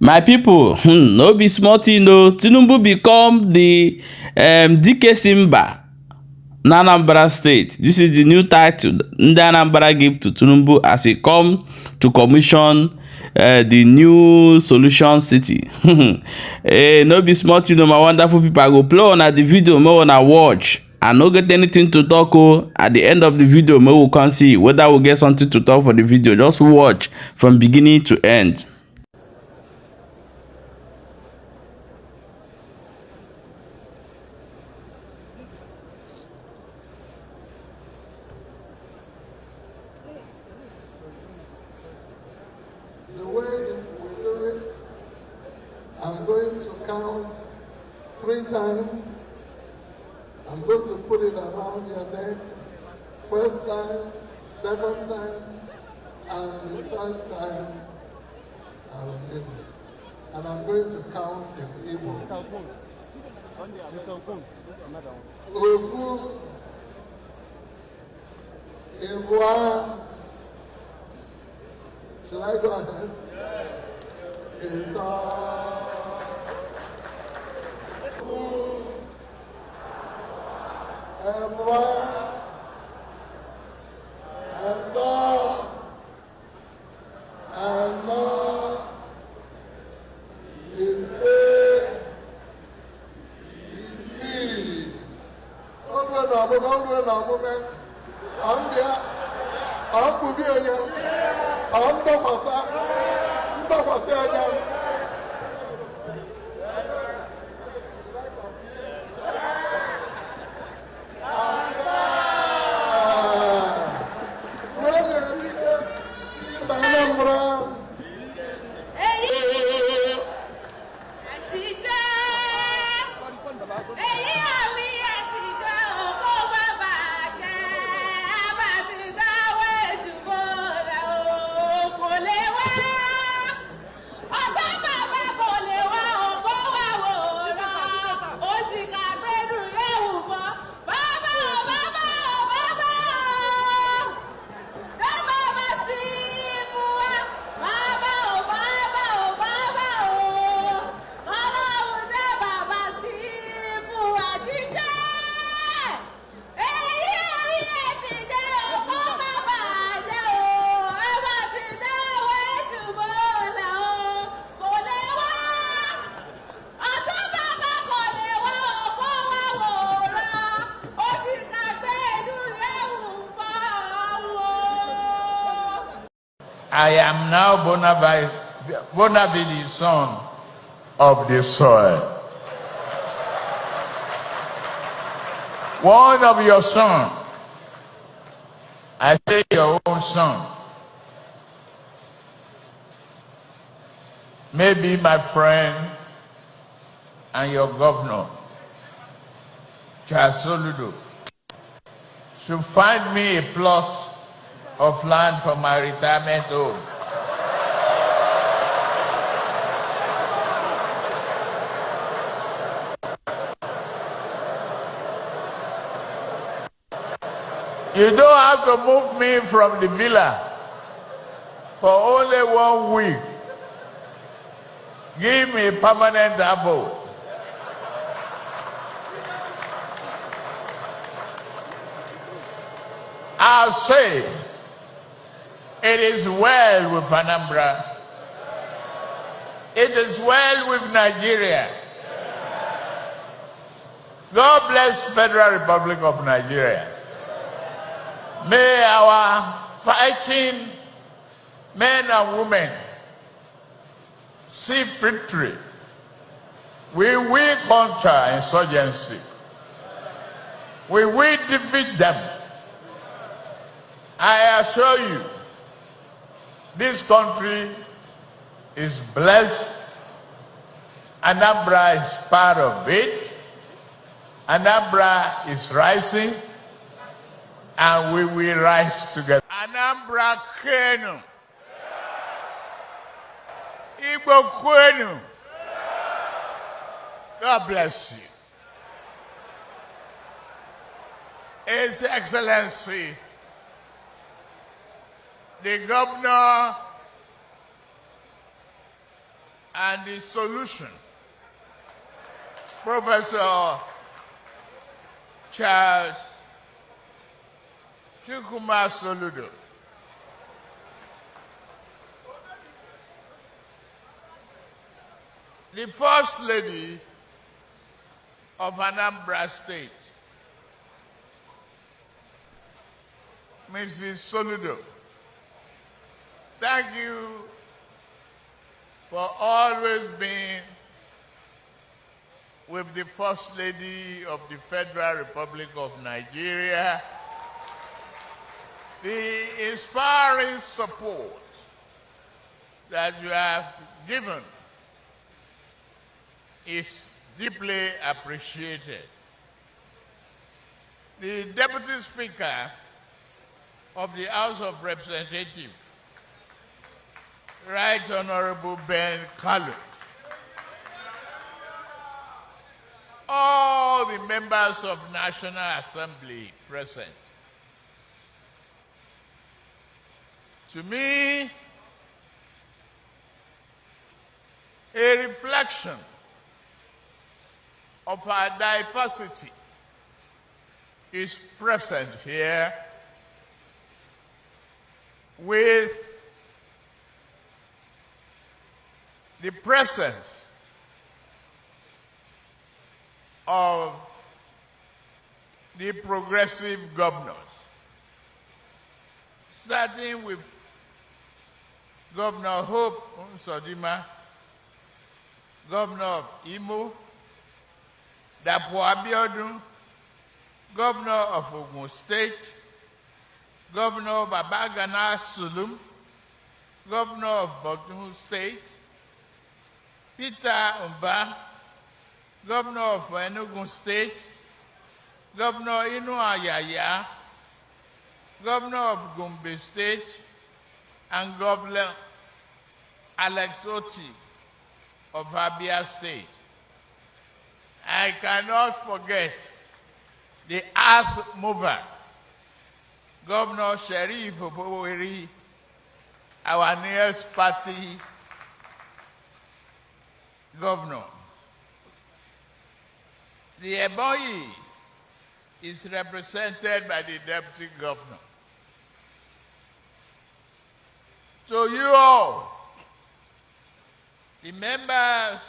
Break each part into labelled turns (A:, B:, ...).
A: My people, no be small thing o. Tinubu become the Dike Simba na Anambra State. This is the new title ndị Anambra give to Tinubu as he come to commission the new solution city. No be small thing o, my wonderful people. I go play on the video, make una watch. I no get anything to talk o. At the end of the video, we will come see whether we get something to talk for the video. Just watch from beginning to end.
B: The way we do it, I'm going to count 3 times. I'm going to put it around your neck. First time, second time, and the third time, I will leave it. And I'm going to count in Igbo. Ofu, Igwa. Shall I go ahead? Ita.
C: I am now bona fide son of the soil. One of your sons, I say your own son, maybe my friend and your governor, Soludo, should find me a plot of land for my retirement home. You don't have to move me from the villa for only 1 week. Give me a permanent abode. I'll say, it is well with Anambra. It is well with Nigeria. God bless Federal Republic of Nigeria. May our fighting men and women see victory. We will counter insurgency. We will defeat them. I assure you, this country is blessed. Anambra is part of it. Anambra is rising, and we will rise together. Anambra Kenu. Igbo Kwenu. God bless you. His Excellency, the governor and the solution, Professor Charles Chukwuma Soludo. The First Lady of Anambra State, Mrs. Soludo. Thank you for always being with the First Lady of the Federal Republic of Nigeria. The inspiring support that you have given is deeply appreciated. The Deputy Speaker of the House of Representatives, Right Honorable Ben Kalu, all the members of National Assembly present. To me, a reflection of our diversity is present here with the presence of the progressive governors, starting with Governor Hope Nsodima, Governor of Imo, Dapo Abiodun, Governor of Ogun State, Governor Babagana Sulum, Governor of Borno State, Peter Umba, Governor of Enugu State, Governor Inu Ayaya, Governor of Gombe State, and Governor Alex Oti of Abia State. I cannot forget the earth mover, Governor Sheriff Oboweri, our nearest party governor. The Ebonyi is represented by the deputy governor. To you all, the members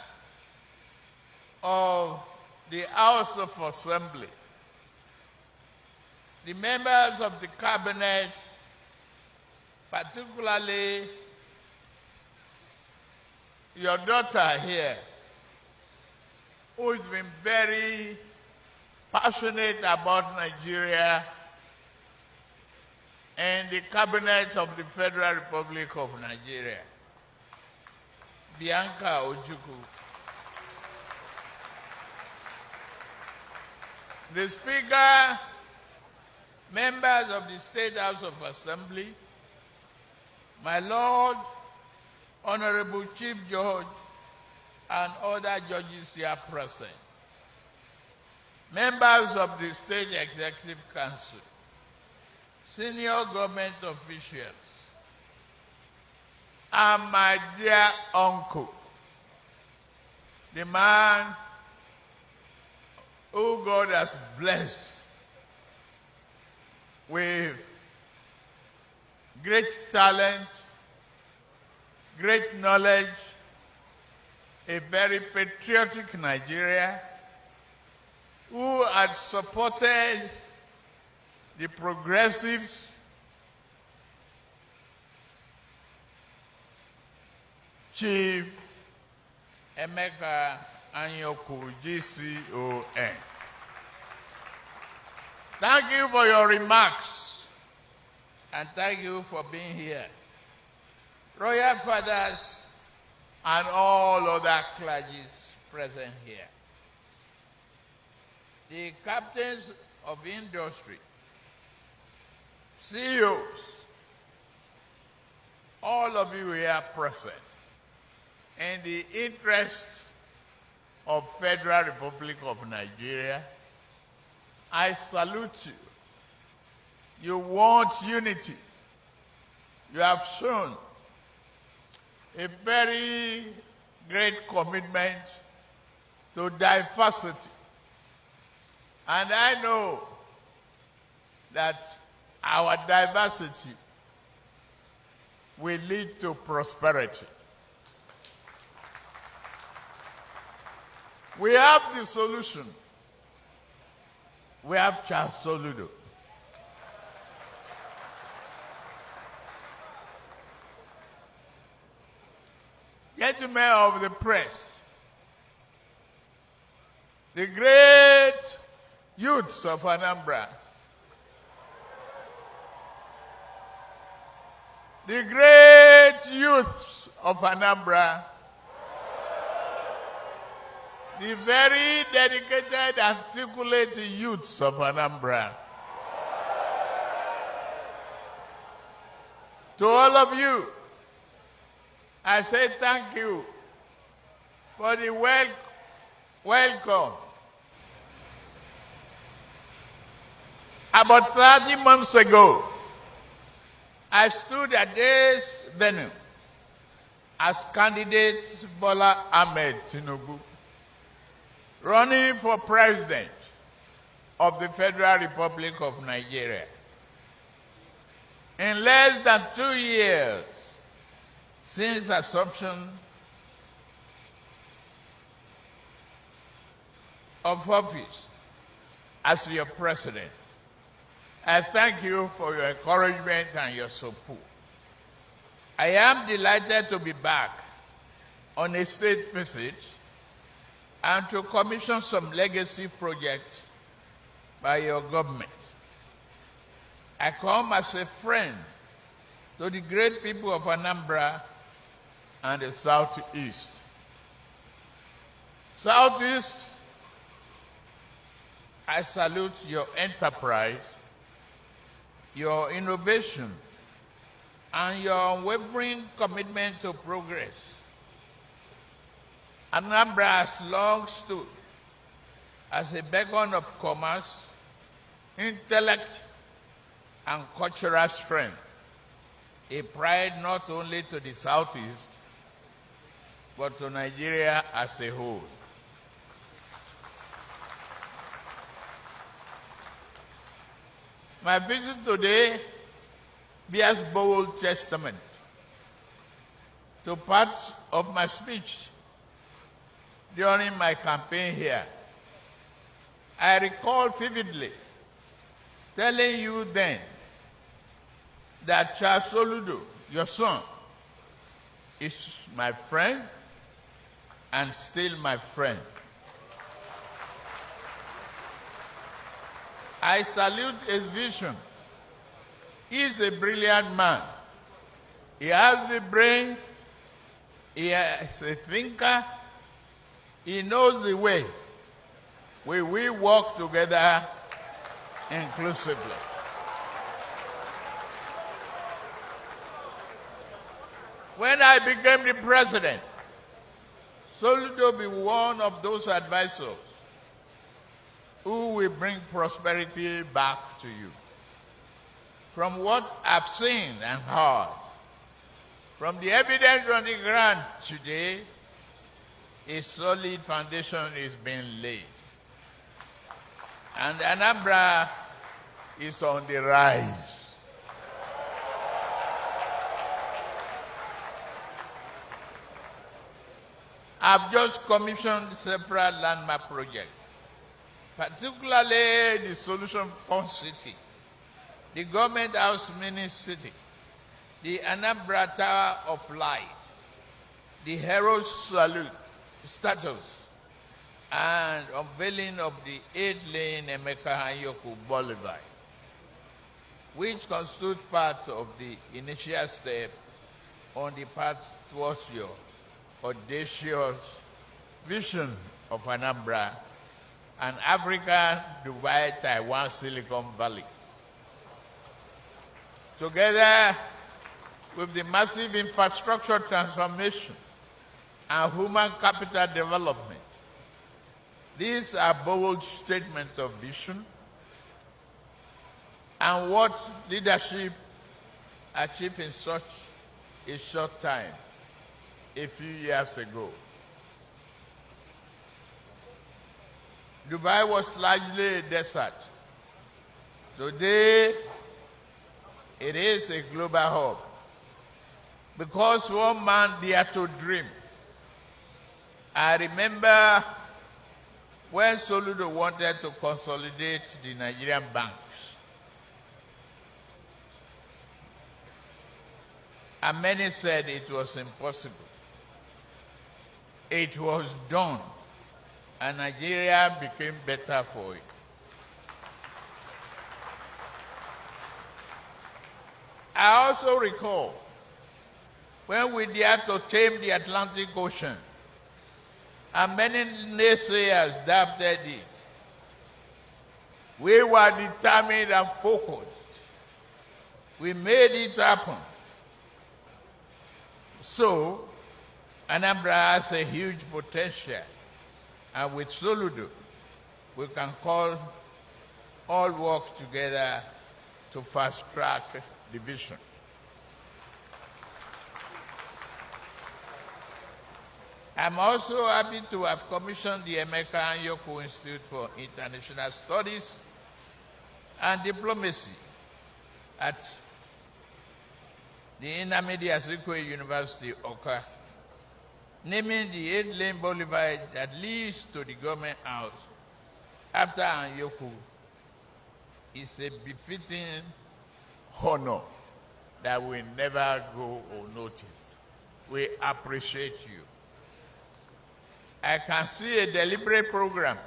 C: of the House of Assembly, the members of the cabinet, particularly your daughter here, who has been very passionate about Nigeria, and the cabinet of the Federal Republic of Nigeria, Bianca Ojukwu. The Speaker, members of the State House of Assembly, my Lord, Honorable Chief Judge, and other judges here present, members of the State Executive Council, senior government officials, and my dear uncle, the man who God has blessed with great talent, great knowledge, a very patriotic Nigeria, who had supported the progressives, Chief Emeka Anyoku, GCON. Thank you for your remarks, and thank you for being here. Royal Fathers and all other clergies present here. The captains of industry, CEOs, all of you here present, in the interest of Federal Republic of Nigeria, I salute you. You want unity. You have shown a very great commitment to diversity. And I know that our diversity will lead to prosperity. We have the solution. We have Charles Soludo. Gentlemen of the press, the great youths of Anambra, the great youths of Anambra, the very dedicated, articulate youths of Anambra, to all of you, I say thank you for the welcome. About 30 months ago, I stood at this venue as candidate Bola Ahmed Tinubu, running for president of the Federal Republic of Nigeria. In less than 2 years since assumption of office as your president, I thank you for your encouragement and your support. I am delighted to be back on a state visit and to commission some legacy projects by your government. I come as a friend to the great people of Anambra and the Southeast. Southeast, I salute your enterprise, your innovation, and your unwavering commitment to progress. Anambra has long stood as a beacon of commerce, intellect, and cultural strength, a pride not only to the Southeast, but to Nigeria as a whole. My visit today bears bold testament to parts of my speech during my campaign here. I recall vividly telling you then that Charles Soludo, your son, is my friend and still my friend. I salute his vision. He is a brilliant man. He has the brain, he is a thinker, he knows the way. We will work together inclusively. When I became the president, Soludo be one of those advisors who will bring prosperity back to you. From what I've seen and heard, from the evidence on the ground today, a solid foundation is being laid. And Anambra is on the rise. I've just commissioned several landmark projects, particularly the Solution Fund City, the Government House Mini City, the Anambra Tower of Light, the Heroes Salute status, and unveiling of the 8-lane Emeka Hanyoku Boulevard, which constitute part of the initial step on the path towards your audacious vision of Anambra, an African Dubai, Taiwan, Silicon Valley. Together with the massive infrastructure transformation and human capital development, these are bold statements of vision and what leadership achieved in such a short time, a few years ago. Dubai was largely a desert. Today, it is a global hub because one man dared to dream. I remember when Soludo wanted to consolidate the Nigerian banks, and many said it was impossible. It was done, and Nigeria became better for it. I also recall when we dared to tame the Atlantic Ocean, and many naysayers doubted it. We were determined and focused. We made it happen. So, Anambra has a huge potential, and with Soludo, we can all work together to fast-track the vision. I'm also happy to have commissioned the Emeka Anyaoku Institute for International Studies and Diplomacy at the Nnamdi Azikiwe University, Awka, naming the 8-lane boulevard that leads to the government house after Anyaoku is a befitting honor that will never go unnoticed. We appreciate you. I can see a deliberate program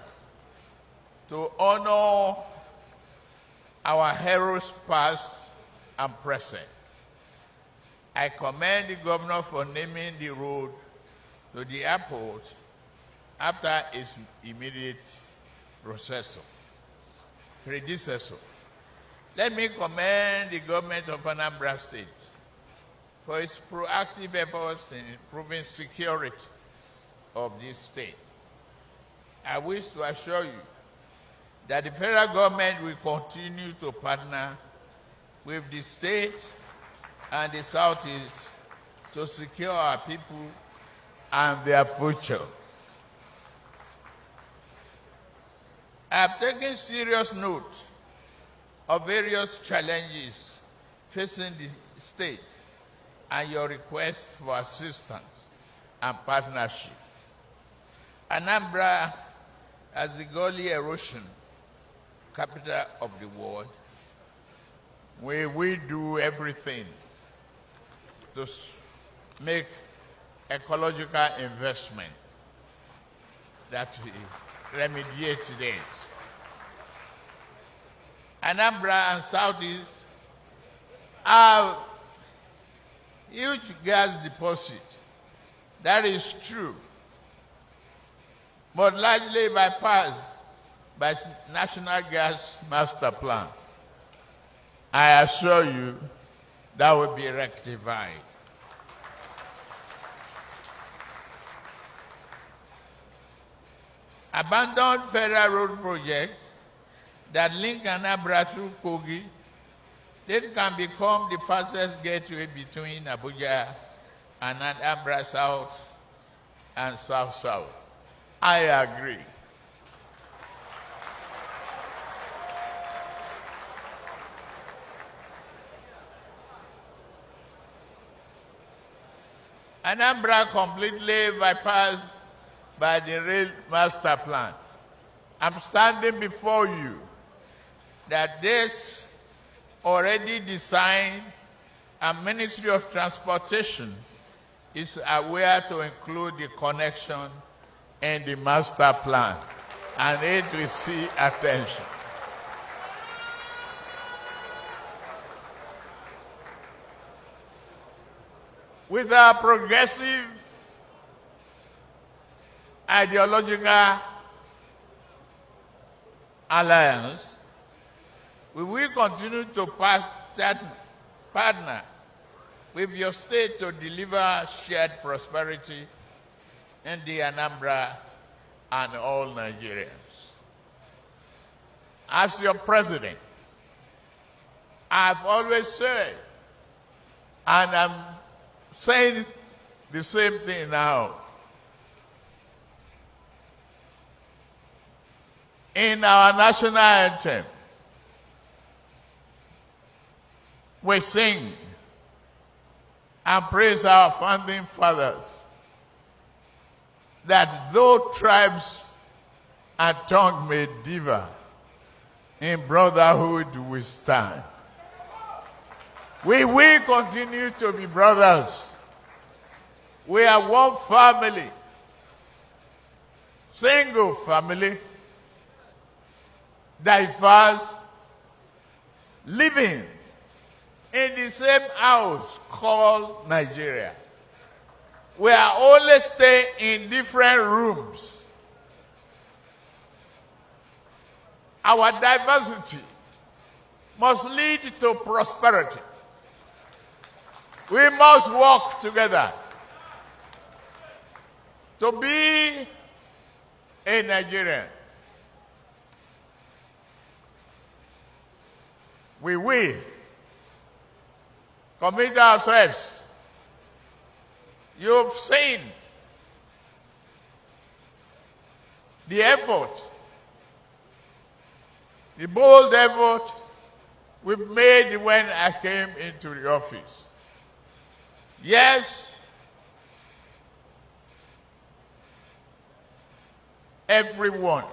C: to honor our heroes past and present. I commend the governor for naming the road to the airport after its immediate predecessor. Let me commend the government of Anambra State for its proactive efforts in improving security of this state. I wish to assure you that the federal government will continue to partner with the state and the Southeast to secure our people and their future. I have taken serious note of various challenges facing the state and your request for assistance and partnership. Anambra, as the Gully erosion capital of the world, we do everything to make ecological investment that will remediate this. Anambra and Southeast have huge gas deposit. That is true, but largely bypassed by National Gas Master Plan. I assure you that will be rectified. Abandoned federal road projects that link Anambra through Kogi, they can become the fastest gateway between Abuja and Anambra South and South-South. I agree. Anambra completely bypassed by the Rail Master Plan. I'm standing before you that this already designed and Ministry of Transportation is aware to include the connection in the master plan, and it will see attention. With our progressive ideological alliance, we will continue to partner with your state to deliver shared prosperity in the Anambra and all Nigerians. As your president, I've always said, and I'm saying the same thing now, In our national anthem, we sing and praise our founding fathers, that though tribes and tongue may differ, in brotherhood we stand. We will continue to be brothers. We are one family, single family, diverse, living in the same house called Nigeria. We are only staying in different rooms. Our diversity must lead to prosperity. We must work together to be a Nigerian. We will commit ourselves. You've seen the effort, the bold effort we've made when I came into the office. Yes, everyone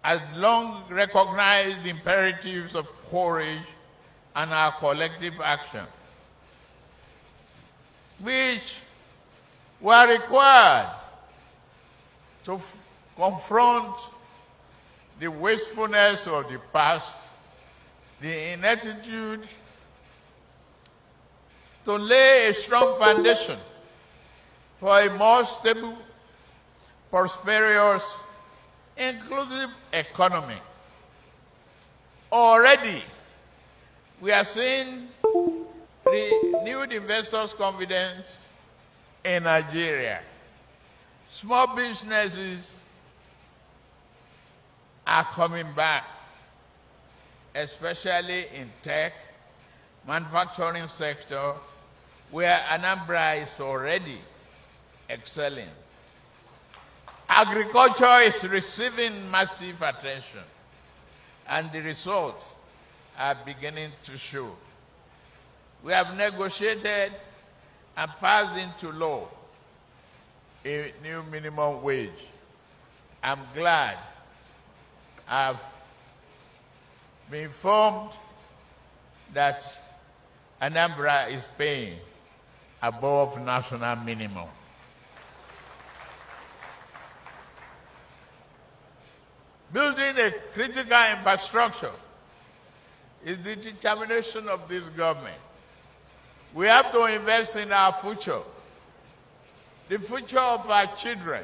C: has long recognized the imperatives of courage and our collective action, which were required to confront the wastefulness of the past, the ineptitude, to lay a strong foundation for a more stable, prosperous, inclusive economy. Already, we are seeing renewed investors' confidence in Nigeria. Small businesses are coming back, especially in tech, manufacturing sector, where Anambra is already excelling. Agriculture is receiving massive attention, and the results are beginning to show. We have negotiated and passed into law a new minimum wage. I'm glad I've been informed that Anambra is paying above national minimum. Building a critical infrastructure is the determination of this government. We have to invest in our future, the future of our children.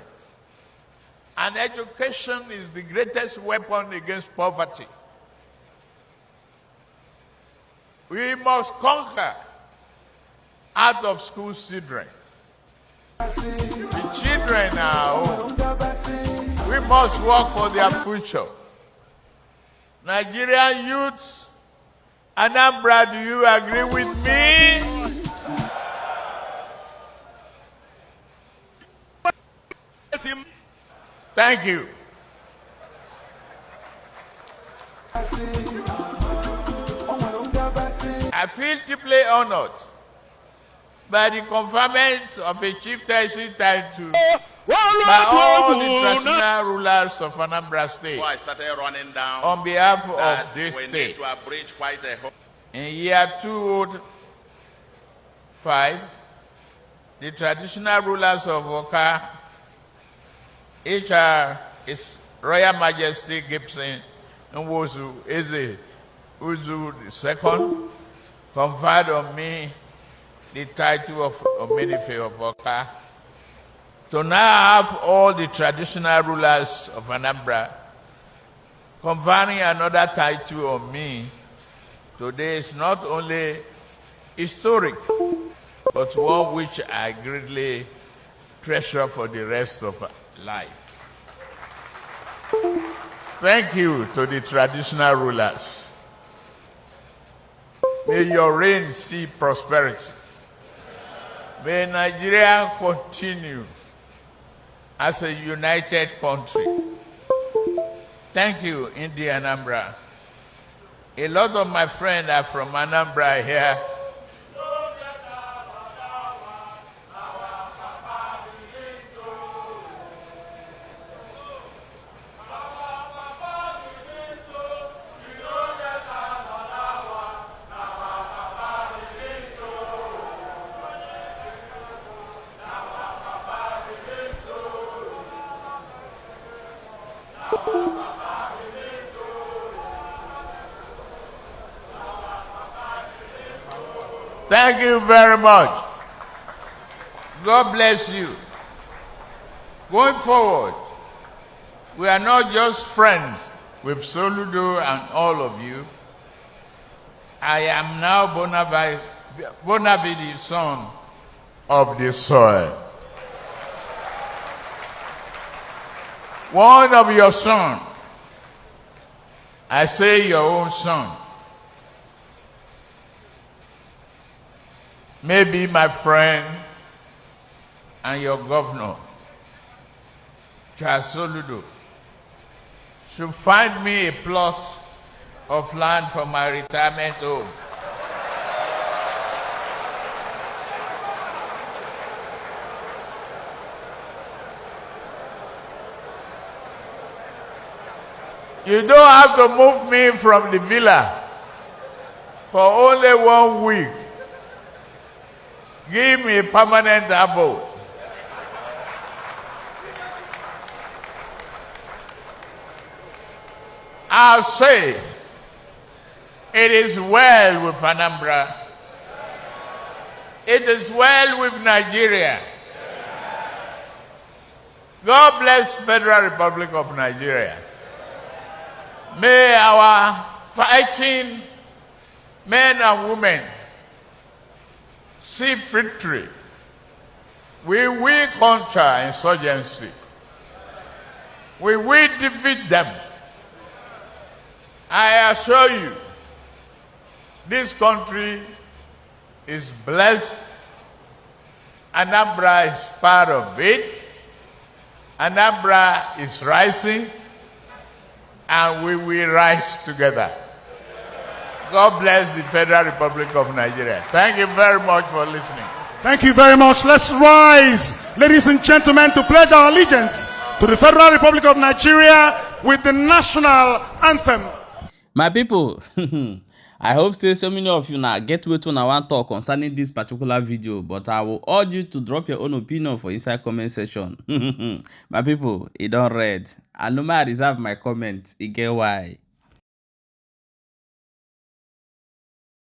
C: And education is the greatest weapon against poverty. We must conquer out of school children. The children are our own. We must work for their future. Nigerian youths, Anambra, do you agree with me? Thank you. I feel deeply honored by the conferment of a chieftaincy title by all the traditional rulers of Anambra State.
D: Before I started running down,
C: on behalf of this
D: we
C: state.
D: need to abridge quite a whole.
C: In year 2005, the traditional rulers of Oka, His Royal Majesty Gibson Nwosu Eze Uzu II, conferred on me the title of Omenife of Oka. To now have all the traditional rulers of Anambra conferring another title on me today is not only historic, but one which I greatly treasure for the rest of life. Thank you to the traditional rulers. May your reign see prosperity. May Nigeria continue as a united country. Thank you, India Anambra. A lot of my friends are from Anambra here. Thank you very much. God bless you. Going forward, we are not just friends with Soludo and all of you. I am now bona fide son of the soil. One of your sons, I say your own son, maybe my friend and your governor, Charles Soludo, should find me a plot of land for my retirement home. You don't have to move me from the villa for only 1 week. Give me a permanent abode. I'll say it is well with Anambra. It is well with Nigeria. God bless Federal Republic of Nigeria. May our fighting men and women see victory. We will counter insurgency. We will defeat them. I assure you, this country is blessed. Anambra is part of it. Anambra is rising, and we will rise together. God bless the Federal Republic of Nigeria. Thank you very much for listening.
E: Thank you very much. Let's rise, ladies and gentlemen, to pledge our allegiance to the Federal Republic of Nigeria with the national anthem.
A: My people, I hope say so many of you now get wetin una wan talk concerning this particular video, but I will urge you to drop your own opinion for inside comment section. My people, it don't read. And no matter reserve my comment, it get why.